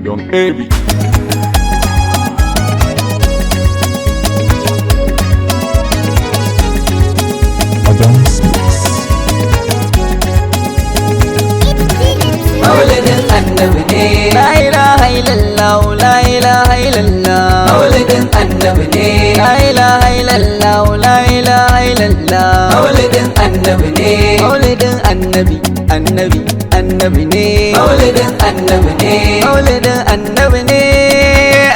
Young Baby. Maulidin annabi ne. La ilaha illallah, la ilaha illallah. Maulidin annabi ne. La ilaha illallah, la ilaha illallah. Maulidin annabi ne. Maulidin annabi, annabi, annabi ne. Maulidin annabi ne. Maulidin annabi ne,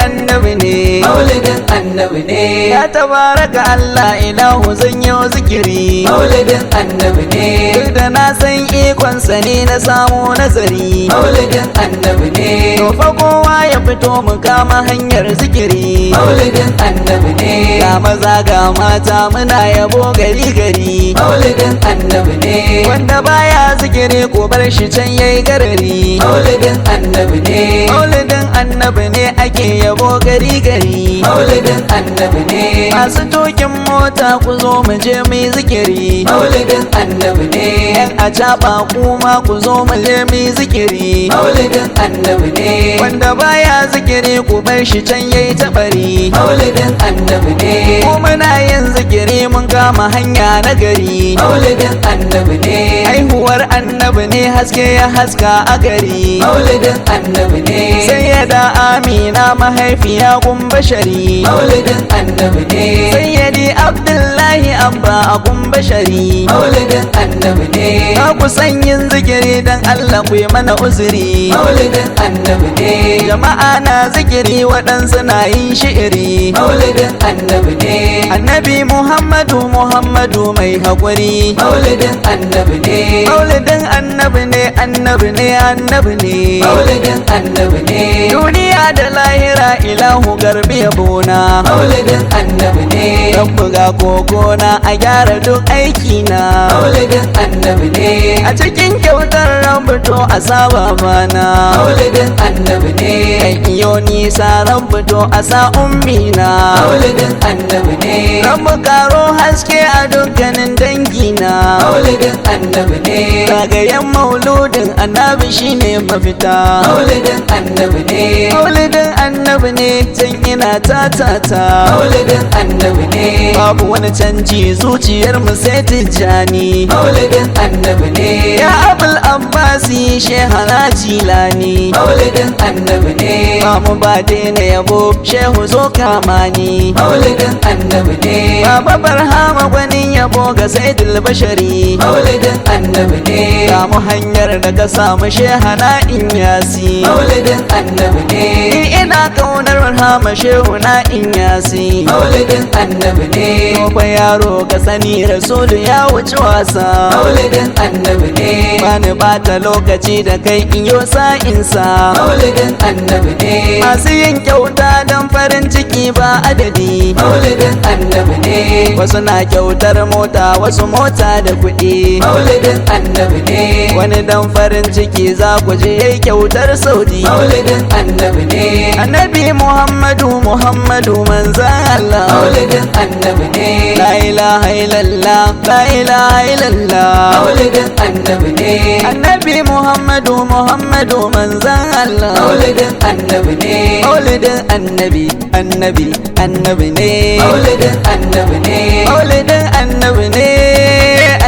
annabi ne. Maulidin annabi ne. Ya tabaraka Allah ilahu zan yi zikiri. Maulidin annabi ne. Duk da na san ikonsa ne na samu nazari. Maulidin annabi ne. To fa kowa ya fito mu kama hanyar zikiri. Maulidin annabi ne. Ga maza ga mata muna yabo gari gari. Maulidin annabi ne. Wanda baya zikiri ko bar shi can yayi garari. Maulidin annabi ne. Maulidin annabi ne ake yabo gari gari. Maulidin annabi ne. Masu tokin mota ku zo mu je mu yi zikiri. Maulidin annabi ne. Yan acaba kuma ku zo mu je mu yi zikiri. Maulidin annabi ne. Wanda baya zikiri ku bar shi can yayi tabari. Maulidin annabi ne. Mu muna yin zikiri mun kama hanya na gari. Maulidin annabi ne. Haihuwar annabi ne haske ya haska a gari. Maulidin annabi ne. Sayyada Amina mahaifiya gun bashari. Maulidin annabi ne. Sayyadi Abdullahi abba a gun bashari. Maulidin annabi ne. Ka ku san yin zikiri dan Allah ku yi mana uzuri. Maulidin annabi ne. Jama'a na zikiri waɗansu na yin shi'iri. Maulidin annabi ne. Annabi Muhammadu Muhammadu mai haƙuri. Maulidin annabi ne. Maulidin annabi ne, annabi ne, annabi ne. Maulidin annabi ne. Duniya da lahira ilahu garbi yabona. Maulidin annabi ne. Rabbu ga kokona a gyara duk aikina. Maulidin annabi ne. A cikin kyautar rabu to a saba bana. Maulidin annabi ne. Kan iyo nisa rabu to a sa ummina. Maulidin annabi ne. Rabu karo haske a dukkanin dangina. Maulidin annabi ne. Zagayen mauludin annabi shine mafita. Maulidin annabi ne. Maulidin annabi ne can ina tatata. Maulidin annabi ne. Babu wani canji zuciyar mu sai tijjani. Maulidin annabi ne. Ya abul abbasi shehana jilani. Maulidin annabi ne. Ba mu ba daina yabo shehu zo kamani. Maulidin annabi ne. Baba barhama gwanin yabo ga saidul bashari. Maulidin annabi ne. Ga mu hanyar da ka samu shehana inyasi. Maulidin annabi ne. Ni ina kaunar barhama shehu na inyasi. Maulidin annabi ne. Tofa yaro ka sani rasulu ya wuce wasa. Maulidin annabi ne. Bani bata lokaci da kai in yo sa'insa. Maulidin annabi ne. Masu yin kyauta don farin ciki ba adadi. Maulidin annabi ne. Wasu na kyautar mota wasu mota da kuɗi. Maulidin annabi ne. Wani dan farin ciki za ku je yayi kyautar saudi. Maulidin annabi ne. Annabi Muhammadu Muhammadu manzan Allah. Maulidin annabi ne. La ilaha illallah, la ilaha illallah. Maulidin annabi ne. Annabi Muhammadu Muhammadu manzan Allah. Maulidin annabi ne. Maulidin annabi, annabi, annabi ne. Maulidin annabi ne. Maulidin annabi ne,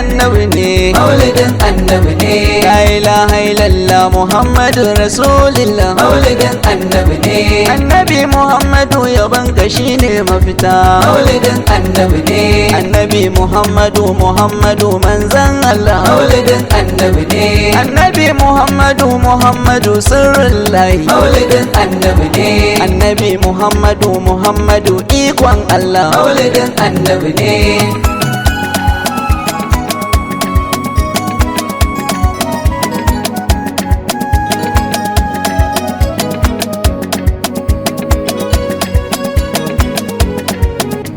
annabi ne. Maulidin annabi ne. La ilaha illallah Muhammadu Rasulillah. Maulidin annabi ne. Annabi Muhammadu yabanka shine mafita. Maulidin annabi ne. Annabi Muhammadu Muhammadu manzan Allah. Maulidin annabi ne. Annabi Muhammadu Muhammadu sirrullahi. Maulidin annabi ne. Annabi Muhammadu Muhammadu ikon Allah. Maulidin annabi ne.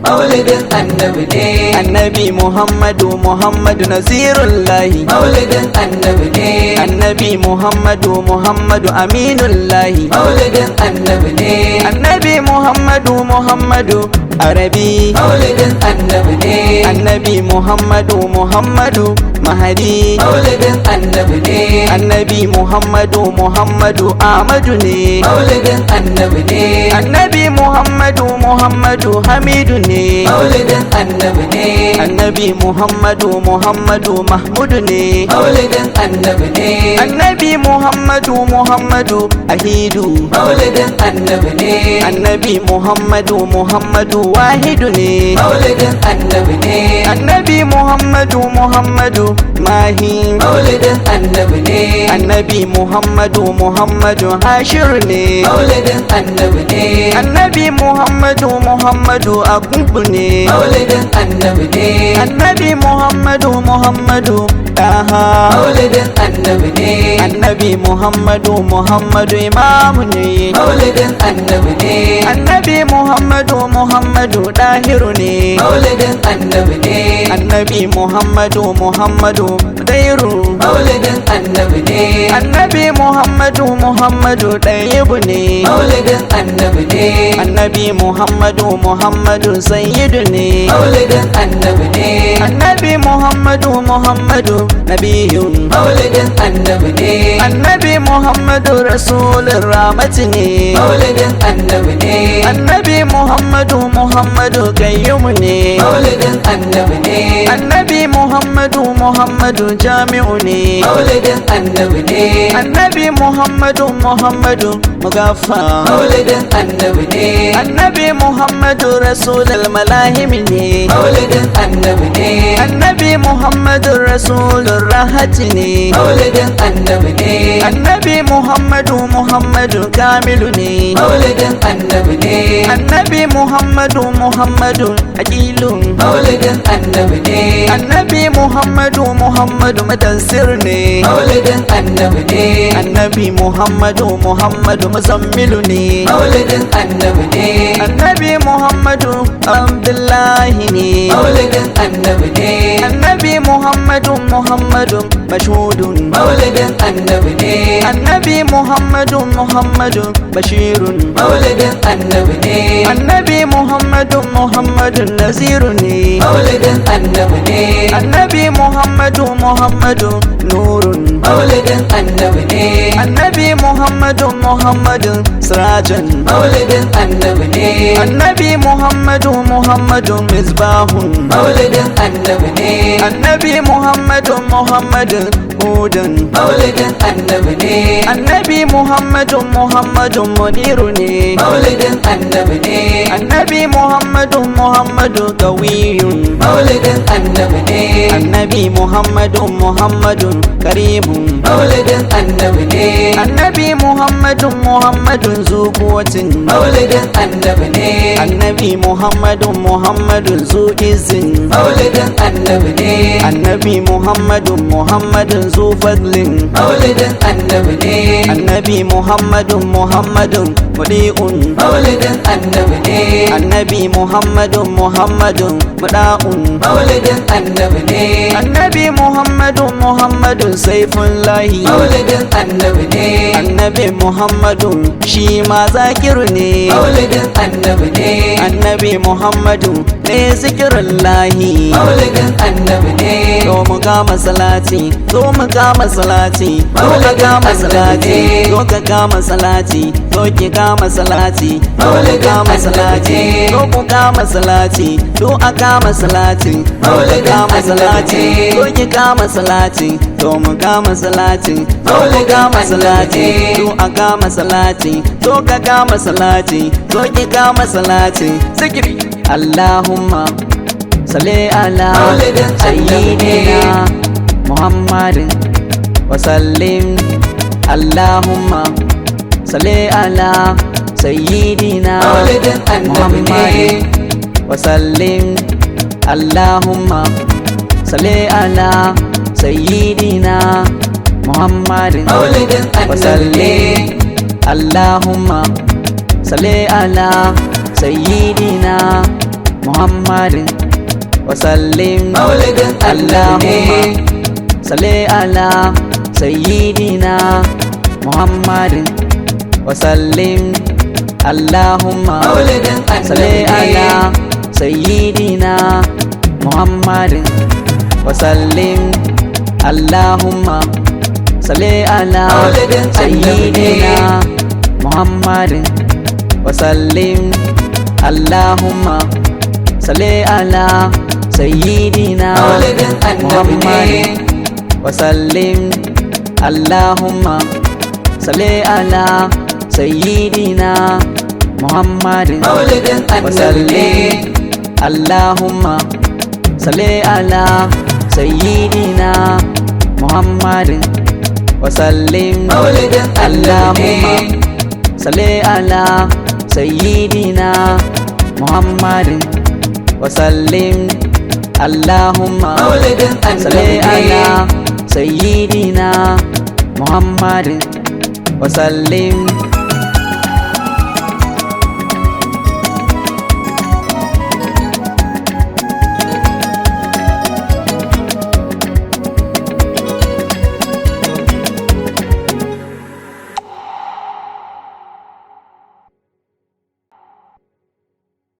Maulidin annabi ne. Annabi Muhammadu Muhammadu Nasirullahi. Maulidin annabi ne. Annabi Muhammadu Muhammadu Aminullahi. Maulidin annabi ne. Annabi Muhammadu Muhammadu arabi maulidin annabi ne annabi muhammadu muhammadu mahadi maulidin annabi ne annabi muhammadu muhammadu ahmadu ne maulidin annabi ne annabi muhammadu muhammadu hamidu ne maulidin annabi ne annabi muhammadu muhammadu mahmudu ne maulidin annabi ne annabi muhammadu muhammadu ahidu maulidin annabi ne annabi muhammadu muhammadu wahidu ne maulidin annabi ne annabi muhammadu muhammadu mahi maulidin annabi ne annabi muhammadu muhammadu hashir ne maulidin annabi ne annabi muhammadu muhammadu akubu ne maulidin annabi ne annabi muhammadu muhammadu daha maulidin annabi ne annabi muhammadu muhammadu imamu ne maulidin annabi ne annabi muhammadu muhammadu dahiru ne maulidin annabi ne annabi muhammadu muhammadu dairu maulidin annabi ne annabi muhammadu muhammadu ɗayyibu ne maulidin annabi ne annabi muhammadu muhammadu sayyidu ne maulidin annabi ne annabi muhammadu muhammadu nabiyun maulidin annabi ne annabi muhammadu rasulun rahmati ne maulidin annabi ne annabi muhammadu muhammadu kayyumu ne maulidin annabi ne annabi muhammadu muhammadu jami'u ne maulidin annabi ne annabi muhammadu muhammadu mugaffa maulidin annabi ne annabi muhammadu rasulul malahimi ne maulidin annabi ne annabi muhammadu rasulur rahati ne maulidin annabi ne annabi muhammadu muhammadu kamilu ne maulidin annabi ne annabi muhammadu muhammadu aqilun maulidin annabi ne annabi muhammadu muhammadu madassir ne maulidin annabi ne annabi muhammadu muhammadu muzammilu ne maulidin annabi ne annabi muhammadu abdullahi ne maulidin annabi ne annabi muhammadu muhammadu mashhudun maulidin annabi ne annabi muhammadu muhammadu bashirun maulidin annabi ne annabi muhammadu muhammadu naziru ne maulidin annabi ne annabi muhammadu muhammadu nurun maulidin annabi ne annabi muhammadu muhammadu sirajan maulidin annabi ne annabi muhammadu muhammadu misbahun maulidin annabi ne annabi muhammadu muhammadu hudan maulidin annabi ne annabi muhammadu muhammadu muniru ne maulidin annabi ne annabi muhammadu muhammadu kawiyun maulidin annabi ne annabi muhammadu muhammadu karimun maulidin annabi ne annabi muhammadu muhammadu zuquwatin maulidin annabi ne annabi muhammadu muhammadu zuizin maulidin annabi ne annabi muhammadu muhammadu zufadlin maulidin annabi ne annabi muhammadu muhammadu mudi'un maulidin annabi ne annabi muhammadu muhammadu muda'un maulidin annabi ne annabi muhammadu muhammadu saifullahi maulidin annabi ne annabi muhammadu shi ma zakiru ne maulidin annabi ne annabi muhammadu ne zikirullahi maulidin annabi ne zo mu kama salati zo mu kama salati zo ka kama salati zo ka kama salati zo ki kama salati zo mu kama salati zo ku kama salati zo a kama salati zo ka kama salati zo ki kama salati zo mu kama salati zo ku kama salati zo a kama salati zo ka kama salati zo ki kama salati zikiri Allahumma salli ala sayyidina Muhammadin wa sallim Allahumma salli ala sayyidina maulidin annabi ne Muhammadin wa sallim Allahumma salli ala sayyidina Muhammadin maulidin wa annabi ne sallim Allahumma salli ala sayyidina Muhammadin wa sallim maulidin annabi ne Allahumma salli ala sayyidina Muhammadin wa sallim Allahumma maulidin salli annabi ala ne سيدنا محمد وسلم اللهم صل على سيدنا محمد وسلم اللهم صل على سيدنا محمد وسلم اللهم صل على سيدنا محمد وسلم اللهم صل على سيدنا محمد وسلم اللهم صل على سيدنا محمد وسلم اللهم صل على سيدنا محمد وسلم